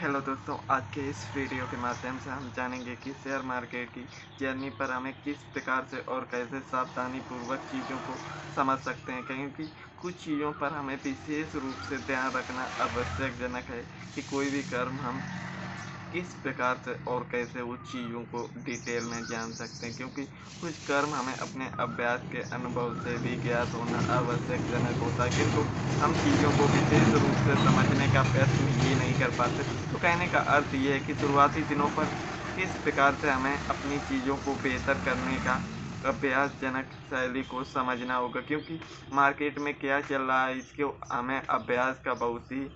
Hello दोस्तों, आज के इस वीडियो के माध्यम से हम जानेंगे कि शेयर मार्केट की जर्नी पर हमें किस प्रकार से और कैसे सावधानी पूर्वक चीज़ों को समझ सकते हैं, क्योंकि कुछ चीज़ों पर हमें विशेष रूप से ध्यान रखना आवश्यकजनक है कि कोई भी कर्म हम किस प्रकार से और कैसे उस चीज़ों को डिटेल में जान सकते हैं, क्योंकि कुछ कर्म हमें अपने अभ्यास के अनुभव से भी ज्ञात होना आवश्यकजनक होता है, किंतु हम चीज़ों को विशेष रूप से समझने का प्रयत्न ही नहीं कर पाते। तो कहने का अर्थ ये है कि शुरुआती दिनों पर किस प्रकार से हमें अपनी चीज़ों को बेहतर करने का अभ्यासजनक शैली को समझना होगा, क्योंकि मार्केट में क्या चल रहा है इसके हमें अभ्यास का बहुत ही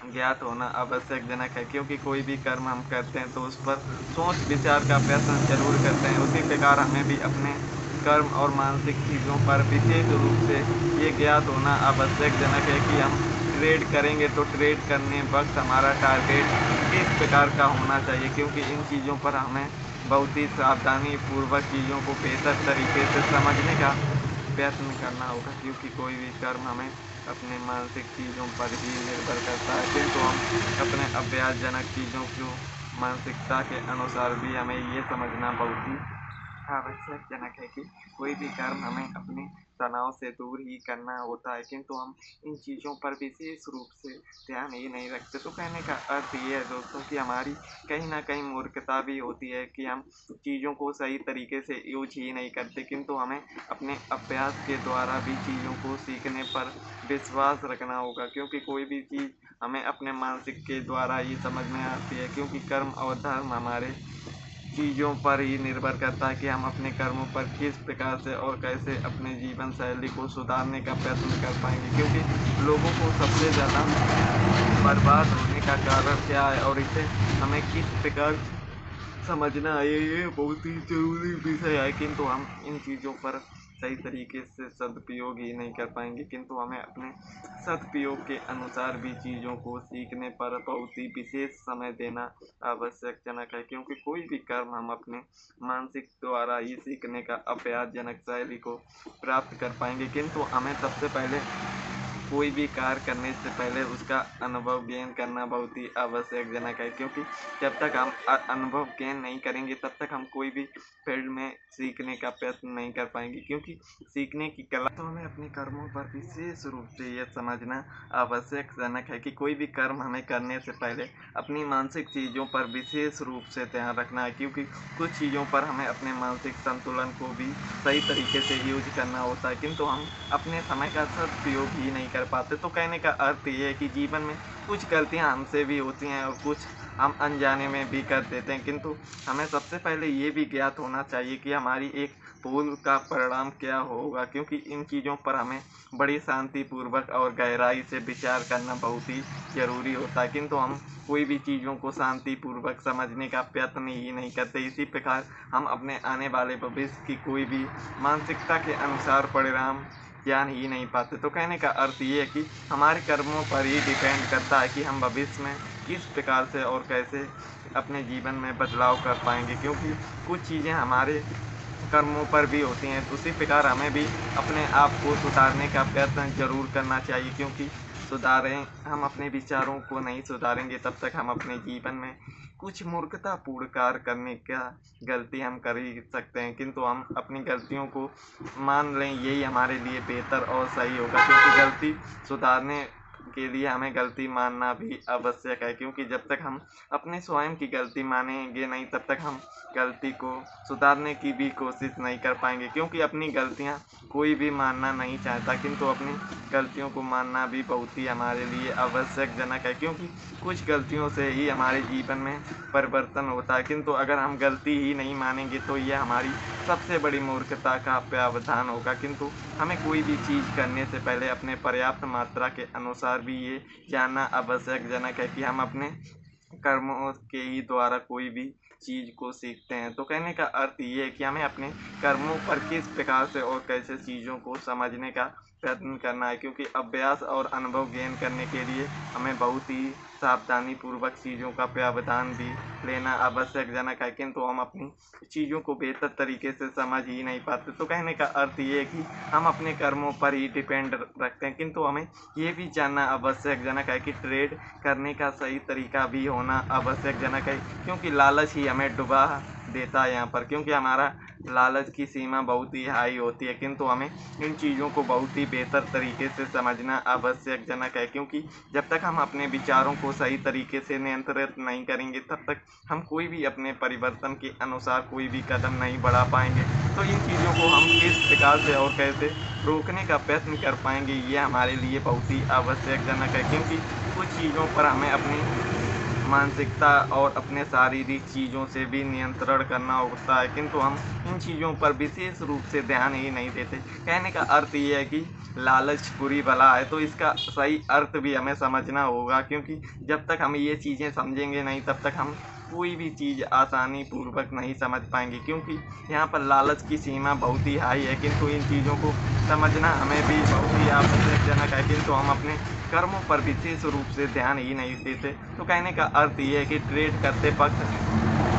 ज्ञात होना आवश्यकजनक है, क्योंकि कोई भी कर्म हम करते हैं तो उस पर सोच विचार का प्रयत्न जरूर करते हैं। उसी प्रकार हमें भी अपने कर्म और मानसिक चीज़ों पर विशेष रूप से ये ज्ञात होना आवश्यकजनक है कि हम ट्रेड करेंगे तो ट्रेड करने वक्त हमारा टारगेट किस प्रकार का होना चाहिए, क्योंकि इन चीज़ों पर हमें बहुत ही सावधानी पूर्वक चीज़ों को बेहतर तरीके से समझने का प्रयत्न करना होगा, क्योंकि कोई भी कर्म हमें अपने मानसिक चीज़ों पर ही निर्भर करता है, किंतु हम अपने अभ्यासजनक चीज़ों को मानसिकता के अनुसार भी हमें ये समझना बहुत ही आवश्यकजनक है कि कोई भी कर्म हमें अपने तनाव से दूर ही करना होता है, किंतु हम इन चीज़ों पर विशेष रूप से ध्यान ही नहीं रखते। तो कहने का अर्थ ये है दोस्तों कि हमारी कहीं न कहीं मूर्खता भी होती है कि हम चीज़ों को सही तरीके से यूज ही नहीं करते, किंतु हमें अपने अभ्यास के द्वारा भी चीज़ों को सीखने पर विश्वास रखना होगा, क्योंकि कोई भी चीज़ हमें अपने मानसिक के द्वारा ही समझ में आती है, क्योंकि कर्म और धर्म हमारे चीज़ों पर ही निर्भर करता है कि हम अपने कर्मों पर किस प्रकार से और कैसे अपने जीवन शैली को सुधारने का प्रयत्न कर पाएंगे, क्योंकि लोगों को सबसे ज़्यादा बर्बाद होने का कारण क्या है और इसे हमें किस प्रकार समझना है, ये बहुत ही ज़रूरी विषय है, किंतु हम इन चीज़ों पर सही तरीके से सदुपयोग ही नहीं कर पाएंगे, किंतु हमें अपने सदुपयोग के अनुसार भी चीज़ों को सीखने पर बहुत ही विशेष समय देना आवश्यकजनक है, क्योंकि कोई भी कर्म हम अपने मानसिक द्वारा ही सीखने का अभ्यासजनक शैली को प्राप्त कर पाएंगे, किंतु हमें सबसे पहले कोई भी कार्य करने से पहले उसका अनुभव गेन करना बहुत ही आवश्यकजनक है, क्योंकि जब तक हम अनुभव गेन नहीं करेंगे तब तक हम कोई भी फील्ड में सीखने का प्रयत्न नहीं कर पाएंगे, क्योंकि सीखने की कला तो हमें अपने कर्मों पर विशेष रूप से यह समझना आवश्यकजनक है कि कोई भी कर्म हमें करने से पहले अपनी मानसिक चीज़ों पर विशेष रूप से ध्यान रखना है, क्योंकि कुछ चीज़ों पर हमें अपने मानसिक संतुलन को भी सही तरीके से यूज करना होता है, किंतु हम अपने समय का सदुपयोग ही नहीं कर पाते। तो कहने का अर्थ ये है कि जीवन में कुछ गलतियां हमसे भी होती हैं और कुछ हम अनजाने में भी कर देते हैं, किंतु हमें सबसे पहले ये भी ज्ञात होना चाहिए कि हमारी एक भूल का परिणाम क्या होगा, क्योंकि इन चीज़ों पर हमें बड़ी शांतिपूर्वक और गहराई से विचार करना बहुत ही ज़रूरी होता है, किंतु हम कोई भी चीज़ों को शांतिपूर्वक समझने का प्रयत्न ही नहीं करते। इसी प्रकार हम अपने आने वाले भविष्य की कोई भी मानसिकता के अनुसार परिणाम जान ही नहीं पाते। तो कहने का अर्थ ये है कि हमारे कर्मों पर ही डिपेंड करता है कि हम भविष्य में किस प्रकार से और कैसे अपने जीवन में बदलाव कर पाएंगे, क्योंकि कुछ चीज़ें हमारे कर्मों पर भी होती हैं। तो उसी प्रकार हमें भी अपने आप को सुधारने का प्रयत्न जरूर करना चाहिए, क्योंकि सुधारें हम अपने विचारों को नहीं सुधारेंगे तब तक हम अपने जीवन में कुछ मूर्खतापूर्ण कार्य करने का गलती हम कर ही सकते हैं, किंतु हम अपनी गलतियों को मान लें यही हमारे लिए बेहतर और सही होगा, क्योंकि गलती सुधारने के लिए हमें गलती मानना भी आवश्यक है, क्योंकि जब तक हम अपने स्वयं की गलती मानेंगे नहीं तब तक हम गलती को सुधारने की भी कोशिश नहीं कर पाएंगे, क्योंकि अपनी गलतियां कोई भी मानना नहीं चाहता, किंतु अपनी गलतियों को मानना भी बहुत ही हमारे लिए आवश्यकजनक है, क्योंकि कुछ गलतियों से ही हमारे जीवन में परिवर्तन होता है, किंतु अगर हम गलती ही नहीं मानेंगे तो यह हमारी सबसे बड़ी मूर्खता का प्रावधान होगा। किंतु हमें कोई भी चीज़ करने से पहले अपने पर्याप्त मात्रा के अनुसार भी ये जानना आवश्यकजनक है कि हम अपने कर्मों के ही द्वारा कोई भी चीज़ को सीखते हैं। तो कहने का अर्थ ये है कि हमें अपने कर्मों पर किस प्रकार से और कैसे चीज़ों को समझने का प्रयत्न करना है, क्योंकि अभ्यास और अनुभव गेन करने के लिए हमें बहुत ही सावधानी पूर्वक चीज़ों का प्रावधान भी लेना आवश्यकजनक है, किंतु हम अपनी चीज़ों को बेहतर तरीके से समझ ही नहीं पाते। तो कहने का अर्थ ये है कि हम अपने कर्मों पर ही डिपेंड रखते हैं, किंतु हमें ये भी जानना आवश्यकजनक है कि ट्रेड करने का सही तरीका भी होना आवश्यकजनक है, क्योंकि लालच ही हमें डुबा देता है यहाँ पर, क्योंकि हमारा लालच की सीमा बहुत ही हाई होती है। किंतु हमें इन चीज़ों को बहुत ही बेहतर तरीके से समझना आवश्यकजनक है, क्योंकि जब तक हम अपने विचारों को सही तरीके से नियंत्रित नहीं करेंगे तब तक हम कोई भी अपने परिवर्तन के अनुसार कोई भी कदम नहीं बढ़ा पाएंगे। तो इन चीज़ों को हम किस प्रकार से और कैसे रोकने का प्रयत्न कर पाएंगे, ये हमारे लिए बहुत ही आवश्यकजनक है, क्योंकि कुछ चीज़ों पर हमें अपनी मानसिकता और अपने शारीरिक चीज़ों से भी नियंत्रण करना होता है, किंतु हम इन चीज़ों पर विशेष रूप से ध्यान ही नहीं देते। कहने का अर्थ ये है कि लालच बुरी बला है, तो इसका सही अर्थ भी हमें समझना होगा, क्योंकि जब तक हम ये चीज़ें समझेंगे नहीं तब तक हम कोई भी चीज़ आसानी पूर्वक नहीं समझ पाएंगे, क्योंकि यहाँ पर लालच की सीमा बहुत ही हाई है। किंतु इन चीज़ों को समझना हमें भी बहुत ही आवश्यकजनक है, किंतु हम अपने कर्मों पर विशेष रूप से ध्यान ही नहीं देते। तो कहने का अर्थ ये है कि ट्रेड करते वक्त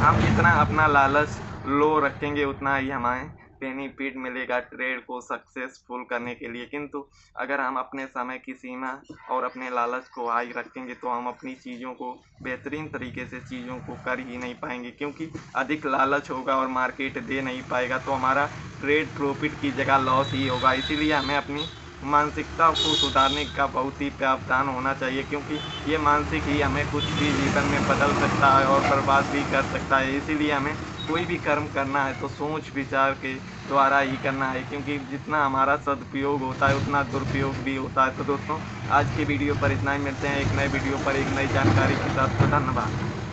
हम जितना अपना लालच लो रखेंगे उतना ही हमें बेनिफिट मिलेगा ट्रेड को सक्सेसफुल करने के लिए। किंतु अगर हम अपने समय की सीमा और अपने लालच को हाई रखेंगे तो हम अपनी चीज़ों को बेहतरीन तरीके से चीज़ों को कर ही नहीं पाएंगे, क्योंकि अधिक लालच होगा और मार्केट दे नहीं पाएगा तो हमारा ट्रेड प्रॉफिट की जगह लॉस ही होगा। इसीलिए हमें अपनी मानसिकता को सुधारने का बहुत ही प्रावधान होना चाहिए, क्योंकि ये मानसिक ही हमें कुछ भी जीवन में बदल सकता है और बर्बाद भी कर सकता है। इसीलिए हमें कोई भी कर्म करना है तो सोच विचार के द्वारा ही करना है, क्योंकि जितना हमारा सदुपयोग होता है उतना दुरुपयोग भी होता है। तो दोस्तों, आज के वीडियो पर इतना ही, मिलते हैं एक नए वीडियो पर एक नई जानकारी के साथ। तो धन्यवाद।